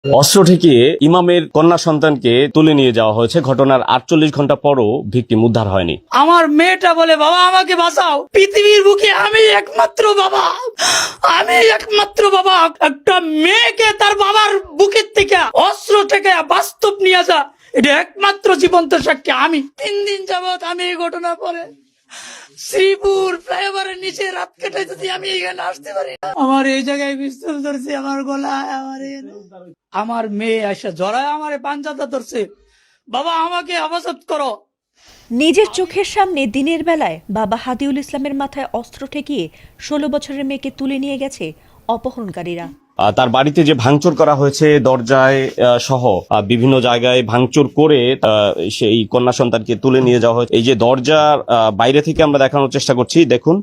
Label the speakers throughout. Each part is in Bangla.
Speaker 1: অস্ত্র ঠেকিয়ে ইমামের কন্যা সন্তানকে তুলে নিয়ে যাওয়া হয়েছে। ঘটনার 48 ঘন্টা পরও ভিকটিম উদ্ধার হয়নি।
Speaker 2: আমার মেয়েটা বলে, বাবা আমাকে বাঁচাও, পৃথিবীর বুকে আমি একমাত্র বাবা, আমি একমাত্র বাবা। একটা মেয়েকে তার বাবার বুকের থেকে অস্ত্র থেকে বাস্তব নিয়ে যা, এটা একমাত্র জীবন্ত সাক্ষী আমি। 3 দিন যাবত আমি এই ঘটনা পরে শ্রীপুর ফ্লাইওভারের নিচে রাত কাটাইতেছি, আমি এখানে আসতে পারি না। আমার এই জায়গায় পিস্তল ধরছে, আমার গলায়, আমার মেয়ে আসা জড়ায় আমার পাঞ্জাটা ধরছে, বাবা আমাকে হেফাজত করো।
Speaker 3: নিজের চোখের সামনে দিনের বেলায় বাবা হাদিউল ইসলামের মাথায় অস্ত্র ঠেকিয়ে 16 বছরের মেয়েকে তুলে নিয়ে গেছে অপহরণকারীরা।
Speaker 1: তার বাড়িতে যে ভাঙচুর করা হয়েছে, দরজায় সহ বিভিন্ন জায়গায় ভাঙচুর করে সেই কন্যা সন্তানকে তুলে নিয়ে যাওয়া হয়েছে। এই যে দরজার বাইরে থেকে আমরা দেখানোর চেষ্টা করছি, দেখুন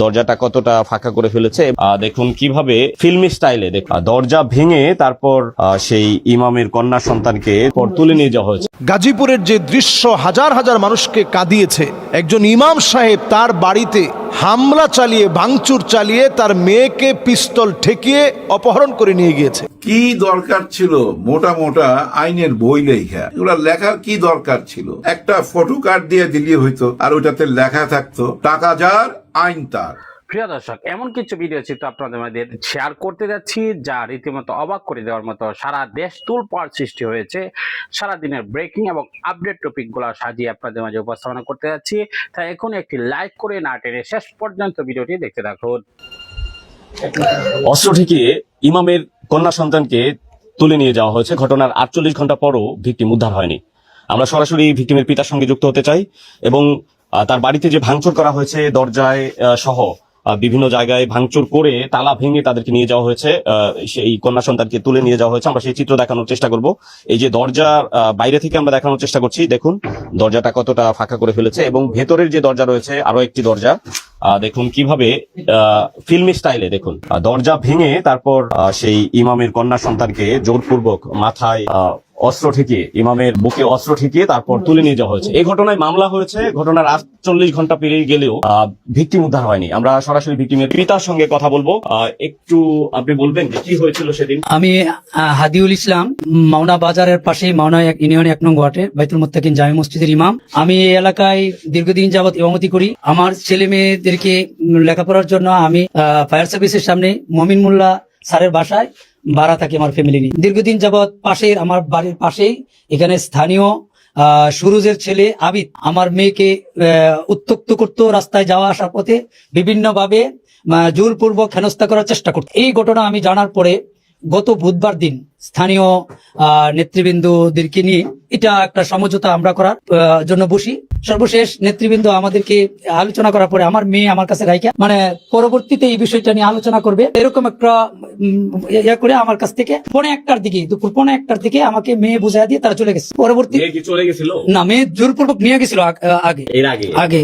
Speaker 1: দরজাটা কতটা ফাঁকা করে ফেলেছে। দেখুন কিভাবে ফিল্মি স্টাইলে দরজা ভেঙে তারপর সেই ইমামের কন্যা সন্তানকে তুলে নিয়ে যাওয়া হয়েছে।
Speaker 4: গাজীপুরের যে দৃশ্য হাজার হাজার মানুষকে কাঁদিয়েছে, একজন ইমাম সাহেব তার বাড়িতে হামলা চালিয়ে, ভাঙচুর চালিয়ে তার মেয়েকে পিস্তল ঠেকিয়ে অপহরণ করে নিয়ে গিয়েছে।
Speaker 5: কি দরকার ছিল মোটা মোটা আইনের বই লেখা? এগুলা লেখার কি দরকার ছিল? একটা ফটো কার্ড দিয়ে দিলে হইতো, আর ওইটাতে লেখা থাকতো টাকা যার আইন তার।
Speaker 6: প্রিয় দর্শক, এমন কিছু ভিডিও চিত্র আপনাদের মধ্যে শেয়ার করতে যাচ্ছি যা রীতিমতো অবাক করে দেওয়ার মতো। সারা দেশ তোলপাড় সৃষ্টি হয়েছে। সারা দিনের ব্রেকিং এবং আপডেট টপিকগুলো সাজিয়ে আপনাদের মাঝে উপস্থাপনা করতে যাচ্ছি। তাই এখন একটি লাইক করে না টেনে শেষ পর্যন্ত ভিডিওটি দেখতে থাকুন।
Speaker 1: অস্ত্র ঠেকিয়ে ইমামের কন্যা সন্তানকে তুলে নিয়ে যাওয়া হয়েছে। ঘটনার 48 ঘন্টা পরও ভিকটিম উদ্ধার হয়নি। আমরা সরাসরি ভিকটিমের পিতার সঙ্গে যুক্ত হতে চাই এবং তার বাড়িতে যে ভাঙচুর করা হয়েছে, দরজায় সহ বিভিন্ন জায়গায় ভাঙচুর করে তালা ভেঙে তাদেরকে নিয়ে যাওয়া হয়েছে, সেই কন্যা সন্তানকে তুলে নিয়ে যাওয়া হয়েছে। আমরা সেই চিত্র দেখানোর চেষ্টা করব। এই যে দরজার বাইরে থেকে আমরা দেখানোর চেষ্টা করছি, দেখুন দরজাটা কতটা ফাঁকা করে ফেলেছে এবং ভেতরের যে দরজা রয়েছে আরো একটি দরজা, দেখুন কিভাবে ফিল্মি স্টাইলে দেখুন দরজা ভেঙে তারপর সেই ইমামের কন্যা সন্তানকে জোরপূর্বক মাথায় অস্ত্র ঠেকিয়ে, ইমামের বুকে অস্ত্র ঠেকিয়ে তারপর তুলে নিয়ে যাওয়া হয়েছে। এই ঘটনায় মামলা হয়েছে। ঘটনার 48 ঘন্টা পেরিয়ে গেলেও ভিকটিম উদ্ধার হয়নি। আমরা সরাসরি ভিকটিমের পিতার সঙ্গে কথা বলবো। একটু আপনি বলবেন যে কি হয়েছিল সেদিন?
Speaker 2: আমি হাদিউল ইসলাম, মাওনা বাজারের পাশে, মাওনা ইউনিয়ন 1 নং ওয়ার্ডে বাইতুল মুত্তাকিন জামে মসজিদের ইমাম। আমি এই এলাকায় দীর্ঘদিন যাবত ইমামতি করি। আমার ছেলে মেয়েদেরকে লেখাপড়ার জন্য আমি ফায়ার সার্ভিসের সামনে মমিন মোল্লা স্যারের বাসায় ভাড়া থাকি আমার ফ্যামিলি নিয়ে। দীর্ঘদিন যাবৎ পাশের, আমার বাড়ির পাশেই এখানে স্থানীয় সুরুজের ছেলে আবিদ আমার মেয়েকে উত্ত্যক্ত করত, রাস্তায় যাওয়া আসার পথে বিভিন্ন ভাবে জোরপূর্বক হেনস্থা করার চেষ্টা করত। এই ঘটনা আমি জানার পরে গত বুধবার দিন স্থানীয় নেতৃবৃন্দদেরকে নিয়ে এটা একটা সমঝোতা আমরা করার জন্য বসি। সর্বশেষ নেতৃবৃন্দ আমাদেরকে আলোচনা করার পরে আমার মেয়ে আমার কাছে রাইখা, মানে পরবর্তীতে এই বিষয়টা নিয়ে আলোচনা করবে এরকম একটা ইয়ে করে আমার কাছ থেকে দুপুর 1:15 দিকে আমাকে মেয়ে বুঝাই দিয়ে তারা চলে গেছে। পরবর্তী
Speaker 1: চলে গেছিল
Speaker 2: না, মেয়ে জোরপূর্বক নিয়ে গেছিল আগে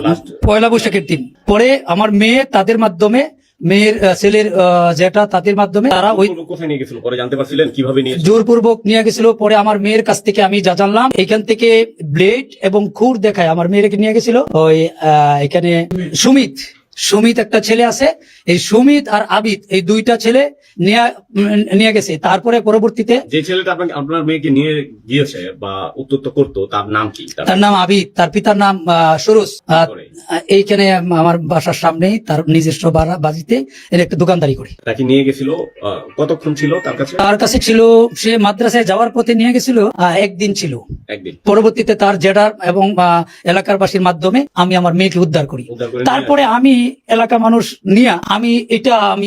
Speaker 2: পয়লা বৈশাখের দিন। পরে আমার মেয়ে তাদের মাধ্যমে, মেয়ের ছেলের যেটা তাদের মাধ্যমে তারা ওই
Speaker 1: কোথায় নিয়ে গেছিল পরে জানতে পারছিলেন? কিভাবে নিয়ে
Speaker 2: জোরপূর্বক নিয়ে গেছিল। পরে আমার মেয়ের কাছ থেকে আমি যা জানলাম, এখান থেকে ব্লেড এবং খুর দেখায় আমার মেয়েকে নিয়ে গেছিল। ওই এখানে সুমিত একটা ছেলে আছে, এই সুমিত আর আবিদ, এই দুইটা ছেলে নিয়ে গেছে। তারপরে পরবর্তীতে
Speaker 1: যে ছেলেটা আপনার মেয়েকে নিয়ে গিয়েছে বা উত্ত্যক্ত করতো, তার নাম কি?
Speaker 2: তার নাম আবিদ, তার পিতার নাম সুরুজ। এইখানে আমার বাসার সামনেই তার নিজস্ব বাজিতে এর একটা দোকানদারি করে।
Speaker 1: তাকে নিয়ে গেছিল, কতক্ষণ ছিল তার কাছে?
Speaker 2: তার কাছে ছিল, সে মাদ্রাসায় যাওয়ার পথে নিয়ে গেছিল, একদিন ছিল। পরবর্তীতে তার জেডার এবং এলাকার বাসীর মাধ্যমে আমি আমার মেয়েকে উদ্ধার করি। তারপরে আমি এলাকা মানুষ নিয়ে আমি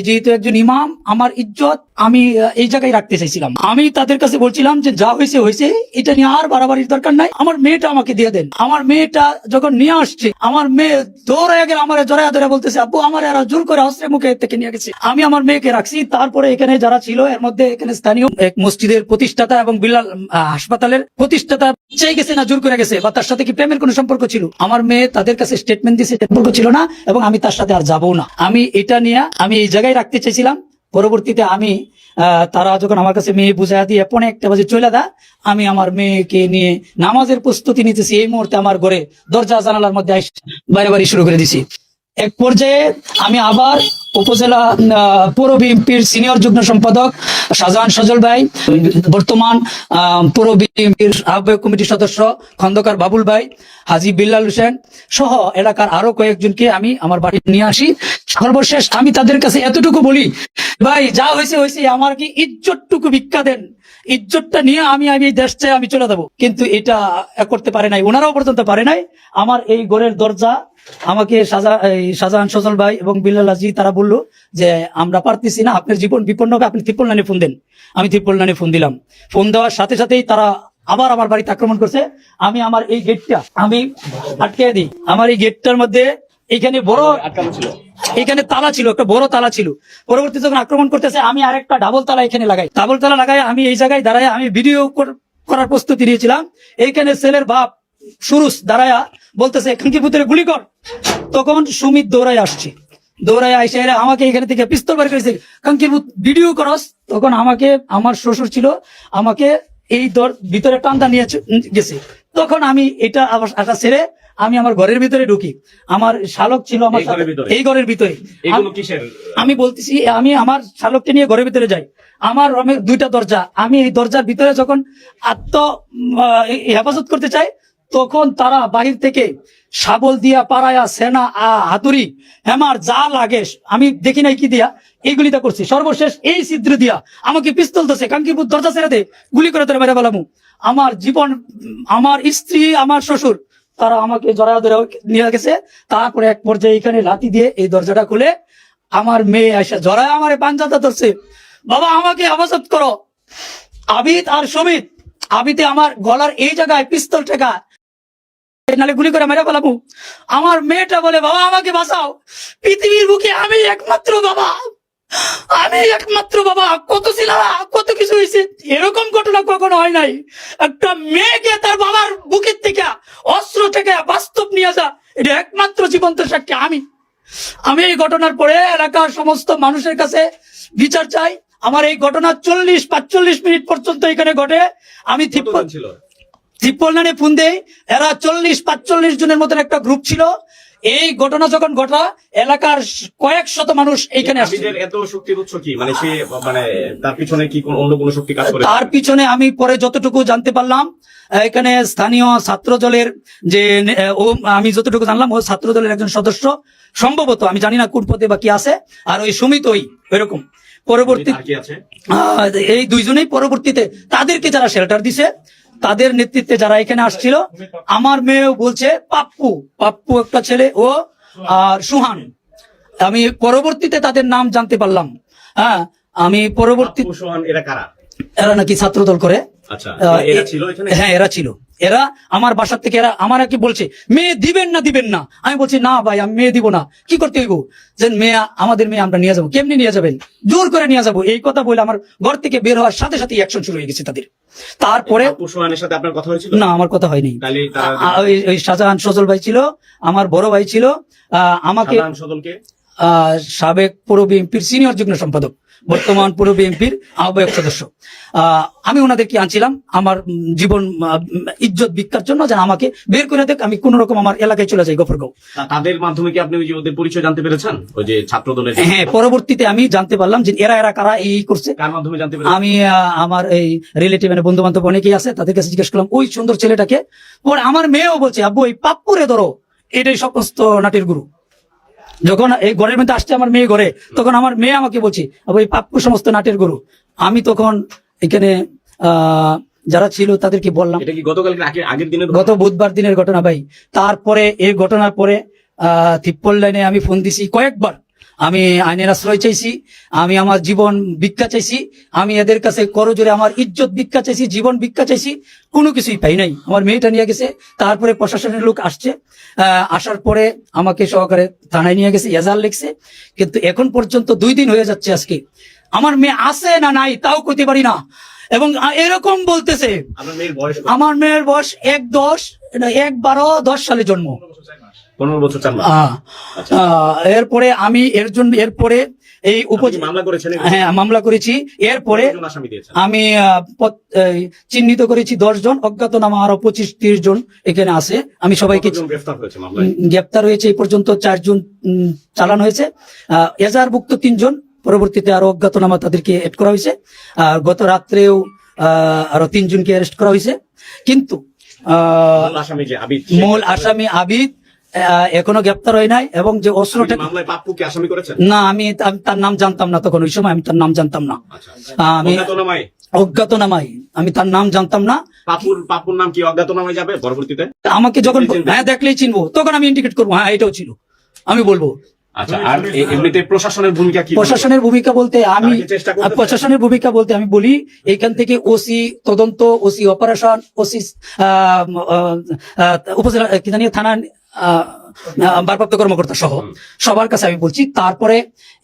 Speaker 2: যেহেতু একজন ইমাম, আমার ইজ্জত আমি এই জায়গায় রাখতে চাইছিলাম। আমি তাদের কাছে বলছিলাম যে যা হয়েছে হয়েছে, এটা নিয়ে আর বাড়াবাড়ির দরকার নাই, আমার মেয়েটা আমাকে দিয়ে দেন। আমার মেয়েটা যখন নিয়ে আসছে, আমার মেয়ে দৌড়ে গেলে আমার জড়ায়া ধরে বলতেছে, আব্বু আমার এরা জোর করে অস্ত্রের মুখে থেকে নিয়ে গেছে। আমি আমার মেয়েকে রাখছি। তারপরে এখানে যারা ছিল, এর মধ্যে এখানে স্থানীয় এক মসজিদের প্রতিষ্ঠাতা এবং বিলাল হাসপাতালের প্রতিষ্ঠাতা চাই গেছে না জোর করে গেছে, বা তার সাথে কি প্রেমের কোনো সম্পর্ক ছিল? আমার মেয়ে তাদের কাছে স্টেটমেন্ট দিয়েছে সম্পর্ক ছিল না এবং আমি তার সাথে আর যাবো না। আমি এটা নিয়ে আমি এই জায়গায় রাখতে চাইছিলাম। পরবর্তীতে আমি তারা যখন আমার কাছে মেয়ে বুঝাই দিয়ে 1:15 বাজে চলে দা, আমি আমার মেয়েকে নিয়ে নামাজের প্রস্তুতি নিতেছি। এই মুহূর্তে আমার ঘরে দরজা জানালার মধ্যে বাইরে শুরু করে দিছি। এক পর্যায়ে আমি আবার উপজেলা পৌর বিএনপির সিনিয়র যুগ্ম সম্পাদক শাহজাহান সজল ভাই, বর্তমান পৌর বিএনপির আহ্বায়ক কমিটির সদস্য খন্দকার বাবুল ভাই, হাজী বিল্লাল হোসেন সহ এলাকার আরো কয়েকজনকে আমি আমার বাড়ি নিয়ে আসি। সর্বশেষ আমি তাদের কাছে এতটুকু বলি, ভাই যা হয়েছে হয়েছে, আমার কি ইজ্জতটুকু ভিক্ষা দেন, ইজ্জতটা নিয়ে আমি এই দেশ চাই আমি চলে যাবো। কিন্তু এটা করতে পারে নাই, ওনারাও পর্যন্ত পারে নাই। আমার এই ঘরের দরজা আমাকে শাহজাহান সজল ভাই এবং বিল্লাল হাজী তারা বললো যে আমরা পারতেছি না, আপনার জীবন বিপন্ন হবে, আপনি 53 ফোন দেন। আমি 53 ফোন দিলাম। ফোন দেওয়ার সাথে সাথেই তারা আবার আমার বাড়িতে আক্রমণ করছে। আমি আমার এই গেটটা আমি আটকে দিই। আমার এই গেটটার মধ্যে এখানে বড় এখানে তালা ছিল, একটা বড় তালা ছিল। পরবর্তী যখন আক্রমণ করতেছে আমি আরেকটা ডাবল তালা এখানে লাগাই। ডাবল তালা লাগাই আমি এই জায়গায় দাঁড়ায় আমি ভিডিও করার প্রস্তুতি নিয়েছিলাম। এইখানে ছেলের বাপ সুরুজ দাঁড়ায়া বলতেছে খাঙ্কির ভিতরে গুলি কর। তখন সুমিত দৌড়ায় আসছে, দৌড়ায় আইসে আমাকে এখানে থেকে পিস্তল বের করেছে, খাঙ্কির ভিডিও করস। তখন আমাকে আমার শ্বশুর ছিল, আমাকে এই ভিতরে টান্দা নিয়ে গেছে। তখন আমি এটা আশা ছেড়ে আমি আমার ঘরের ভিতরে ঢুকি। আমার শালক ছিল আমার এই ঘরের ভিতরে। আমি বলতেছি আমি আমার শালককে নিয়ে ঘরের ভিতরে যাই। আমার রুমের 2টা দরজা, আমি এই দরজার ভিতরে যখন হেফাজত করতে চাই তখন তারা বাহির থেকে শাবল দিয়া, পাড়ায়া, সেনা, হাতুড়ি, হেমার যা লাগে আমি দেখি নাই কি দিয়া এইগুলিটা করছি। সর্বশেষ এই ছিদ্র দিয়া আমাকে পিস্তল দিছে, কাঙ্কিপুর দরজা ছেড়ে দে, গুলি করে তোরা মেরে ফেলামু। আমার জীবন, আমার স্ত্রী, আমার শ্বশুর তারা আমাকে জড়ায় ধরে নিয়ে গেছে। তারপরে এক পর্যায়ে এখানে লাঠি দিয়ে এই দরজাটা খুলে আমার মেয়ে এসে জড়ায় আমার পাঞ্জাটা ধরছে, বাবা আমাকে হেফাজত করো। আবিদ আর সমিত, আবিদে আমার গলার এই জায়গায় পিস্তল ঠেকা, নালে গুলি করে মেরে ফেলাবো। আমার মেয়েটা বলে বাবা আমাকে বাঁচাও, পৃথিবীর বুকে আমি একমাত্র বাবা, আমি একমাত্র বাবা। কত ছিল, কত কিছু হয়েছে, এরকম ঘটনা কখনো হয় নাই। একটা মেয়েকে তার বাবার বুকের থেকে অস্ত্র থেকে বাস্তব নিয়ে যা, এটা একমাত্র জীবন্ত সাক্ষী আমি এই ঘটনার পরে এলাকার সমস্ত মানুষের কাছে বিচার চাই। আমার এই ঘটনা 40-45 মিনিট পর্যন্ত এখানে ঘটে। আমি 53 ফোন দেই, এরা 40-45 জনের মতন একটা গ্রুপ ছিল। এই ঘটনা যখন ঘটা এলাকার কয়েক শত মানুষ এখানে আসছে।
Speaker 1: এত শক্তির উৎস কি, মানে সে মানে তার পিছনে কি অন্য কোনো শক্তি কাজ করে?
Speaker 2: তার পিছনে আমি পরে যতটুকু জানতে পারলাম, এখানে স্থানীয় ছাত্র দলের যে আমি যতটুকু জানলাম ও ছাত্র দলের একজন সদস্য সম্ভবত, আমি জানি না কোন পদে বা কি আছে। আর ওই সুমিত এরকম পরবর্তী এই 2 জনেই পরবর্তীতে তাদেরকে যারা শেল্টার দিছে তাদের নেতৃত্বে যারা এখানে আসছিল। আমার মেয়েও বলছে পাপ্পু একটা ছেলে, ও আর সুহান। আমি পরবর্তীতে তাদের নাম জানতে পারলাম। হ্যাঁ, আমি পরবর্তী এরা নাকি ছাত্রদল করে। হ্যাঁ, এরা ছিল। এরা আমার বাসার থেকে এরা আমার কি বলছে, মেয়ে দিবেন না। আমি বলছি না ভাই, আমি মেয়ে দিব না। কি করতে হইব যে মেয়ে, আমাদের মেয়ে আমরা নিয়ে যাবো। কেমনি নিয়ে যাবেন? জোর করে নিয়ে যাবো। এই কথা বলে আমার ঘর থেকে বের হওয়ার সাথে সাথে অ্যাকশন শুরু হয়ে গেছে তাদের। তারপরে
Speaker 1: সাথে আপনার কথা হয়েছিল? না,
Speaker 2: আমার কথা হয়নি। ওই শাহজাহান সজল ভাই ছিল, আমার বড় ভাই ছিল। আমাকে সাবেক পৌর বিএনপির সিনিয়র যুগ্ম সম্পাদক, বর্তমান পৌর বিএনপির আহ্বায়ক সদস্য। আমি ওনাদেরকে আনছিলাম আমার জীবন ইজ্জত ভিক্ষার জন্য, যেন আমাকে বের করে দেখ, আমি কোন রকম আমার এলাকায় চলে যাই, গফরগাঁও।
Speaker 1: তাদের মাধ্যমে কি আপনি ওদের পরিচয় জানতে পেরেছেন, ওই যে ছাত্র দলের?
Speaker 2: হ্যাঁ, পরবর্তীতে আমি জানতে পারলাম যে এরা কারা এই করছে।
Speaker 1: কার মাধ্যমে জানতে পেরেছেন?
Speaker 2: আমি আমার এই রিলেটিভ মানে বন্ধু বান্ধব অনেকেই আছে, তাদের কাছে জিজ্ঞেস করলাম ওই সুন্দর ছেলেটাকে। পরে আমার মেয়েও বলছে আব্বু ওই পাপ্পুরে ধরো, এটাই সমস্ত নাটের গুরু। যখন এই ঘরের মধ্যে আসছে আমার মেয়ে ঘরে, তখন আমার মেয়ে আমাকে বলছে ওই পাপ্পু সমস্ত নাটের গুরু। আমি তখন এখানে যারা ছিল তাদেরকে বললাম,
Speaker 1: এটা কি আগের দিনের,
Speaker 2: গত বুধবার দিনের ঘটনা ভাই। তারপরে এই ঘটনার পরে 53 লাইনে আমি ফোন দিছি কয়েকবার। আমি আইনের আশ্রয় চাইছি, আমি আমার জীবন ভিক্ষা চাইছি, আমি এদের কাছে করজোরে আমার ইজ্জত ভিক্ষা চাইছি, জীবন ভিক্ষা চাইছি, কোনো কিছুই পাই নাই। আমার মেয়েটা নিয়ে গেছে। তারপরে প্রশাসনের লোক আসছে, আসার পরে আমাকে সহকারে থানায় নিয়ে গেছে, এজাহার লিখছে। কিন্তু এখন পর্যন্ত 2 দিন হয়ে যাচ্ছে আজকে, আমার মেয়ে আছে না নাই তাও কইতে পারি না। এবং এরকম বলতেছে আমার মেয়ের বয়স 1-12-10 সালে জন্ম,
Speaker 1: 15 বছর 4 মাস। আচ্ছা।
Speaker 2: এরপরে আমি এরপরে এই
Speaker 1: আপনি কি মামলা করেছেন?
Speaker 2: হ্যাঁ, মামলা করেছি। এরপরে
Speaker 1: কতজন আসামি দিয়েছেন?
Speaker 2: আমি চিহ্নিত করেছি 10 জন, অজ্ঞাতনামা আরো 25-30 জন এখানে আছে। আমি সবাইকে
Speaker 1: কতজন গ্রেফতার হয়েছে মামলায়?
Speaker 2: গ্রেপ্তার হয়েছে এই পর্যন্ত 4 জন চালানো হয়েছে, এজাহারভুক্ত 3 জন, পরবর্তীতে আরো অজ্ঞাতনামা তাদেরকে এড করা হয়েছে। আর গত রাত্রেও আরো 3 জনকে অ্যারেস্ট করা হয়েছে। কিন্তু
Speaker 1: মূল আসামি যে আবিদ,
Speaker 2: মূল আসামি আবিদ এখনো গ্রেপ্তার হয় নাই। এবং যে অস্ত্রটা,
Speaker 1: মামলায় পাপ্পুকে আসামি করেছেন?
Speaker 2: না, আমি তার নাম জানতাম না তখন, ওই সময় আমি তার নাম জানতাম না।
Speaker 1: আচ্ছা।
Speaker 2: আমি অজ্ঞাতনামায়, আমি তার নাম জানতাম না।
Speaker 1: পাপুর নাম কি অজ্ঞাতনামায় যাবে পরবর্তীতে?
Speaker 2: আমাকে যখন হ্যাঁ দেখলেই চিনবো, তখন আমি ইন্ডিকেট করবো, হ্যাঁ এটাও ছিল, আমি বলবো।
Speaker 1: আচ্ছা। আর এমনিতে প্রশাসনের ভূমিকা কি?
Speaker 2: প্রশাসনের ভূমিকা বলতে আমি বলি, এখান থেকে ওসি তদন্ত, ওসি অপারেশন, ওসি উপজেলা কি জানি থানা ভারপ্রাপ্ত কর্মকর্তা সহ সবার কাছে আমি বলছি। তারপরে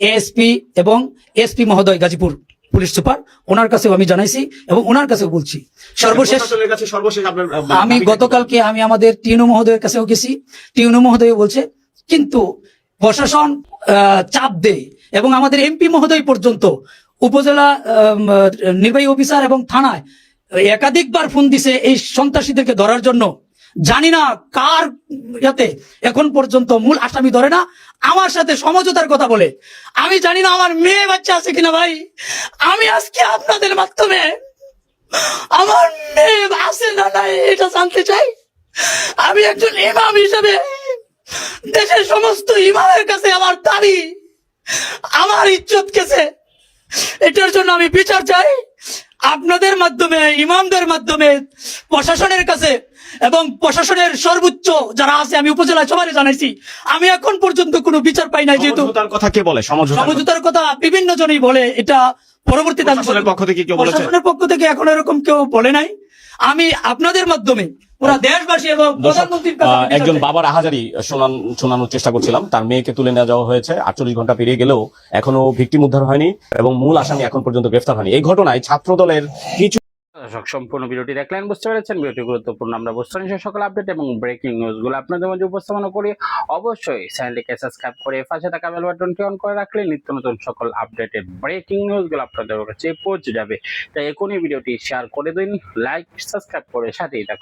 Speaker 2: এএসপি এবং এসপি মহোদয়, গাজীপুর পুলিশ সুপার, ওনার কাছেও আমি জানাইছি এবং ওনার কাছেও বলছি। সর্বশেষ আমি গতকালকে আমি আমাদের টিউনো মহোদয়ের কাছেও গেছি, টিউনো মহোদয় বলছে, কিন্তু প্রশাসন চাপ দেয় এবং আমাদের এমপি মহোদয় পর্যন্ত উপজেলা নির্বাহী অফিসার এবং থানায় একাধিকবার ফোন দিছে এই সন্ত্রাসীদেরকে ধরার জন্য। জানি না কার ইয়াতে এখন পর্যন্ত মূল আসামি ধরে না, আমার সাথে সমঝোতার কথা বলে। আমি জানি না আমার মেয়ে বাচ্চা আছে কিনা ভাই। আমি আজকে আপনাদের মাধ্যমে আমার মেয়ে আছে না নাই এটা জানতে চাই। আমি একজন ইমাম হিসেবে দেশের সমস্ত ইমামের কাছে আমার দাবি, আমার ইজ্জত গেছে, এটার জন্য আমি বিচার চাই। আপনাদের মাধ্যমে, ইমামদের মাধ্যমে প্রশাসনের কাছে এবং প্রশাসনের সর্বোচ্চ যারা আছে, আমি উপজেলায় সবাই জানাইছি, আমি এখন পর্যন্ত কোনো বিচার পাই নাই। যেহেতু
Speaker 1: সমঝোতার কথা কে বলে?
Speaker 2: সমঝোতার কথা বিভিন্ন জনই বলে, এটা পরবর্তীতে
Speaker 1: প্রশাসনের পক্ষ থেকে কেউ বলেছে?
Speaker 2: প্রশাসনের পক্ষ থেকে এখন এরকম কেউ বলে নাই। আমি আপনাদের মাধ্যমে পুরো দেশবাসী এবং প্রধানমন্ত্রীর কাছে আমি বিচার
Speaker 1: একজন
Speaker 2: চাই।
Speaker 1: বাবার আহাজারি শোনানোর চেষ্টা করছিলাম। তার মেয়েকে তুলে নিয়ে যাওয়া হয়েছে, 48 ঘন্টা পেরিয়ে গেলেও এখনো ভিকটিম উদ্ধার হয়নি এবং মূল আসামি এখন পর্যন্ত গ্রেফতার হয়নি। এই ঘটনায় ছাত্র দলের কিছু
Speaker 6: দর্শক, সম্পূর্ণ ভিডিওটি দেখলেন, বুঝতে পেরেছেন ভিডিওটি গুরুত্বপূর্ণ। আমরা বুঝতে সকল আপডেট এবং ব্রেকিং নিউজ গুলো আপনাদের মাঝে উপস্থাপনা করি। অবশ্যই চ্যানেলটিকে সাবস্ক্রাইব করে পাশে থাকা বেল বাটনটি অন করে রাখলে নিত্য নতুন সকল আপডেটেড ব্রেকিং নিউজ গুলো আপনাদের কাছে পৌঁছে যাবে। তাই এখনই ভিডিওটি শেয়ার করে দিন, লাইক সাবস্ক্রাইব করে সাথেই থাকুন।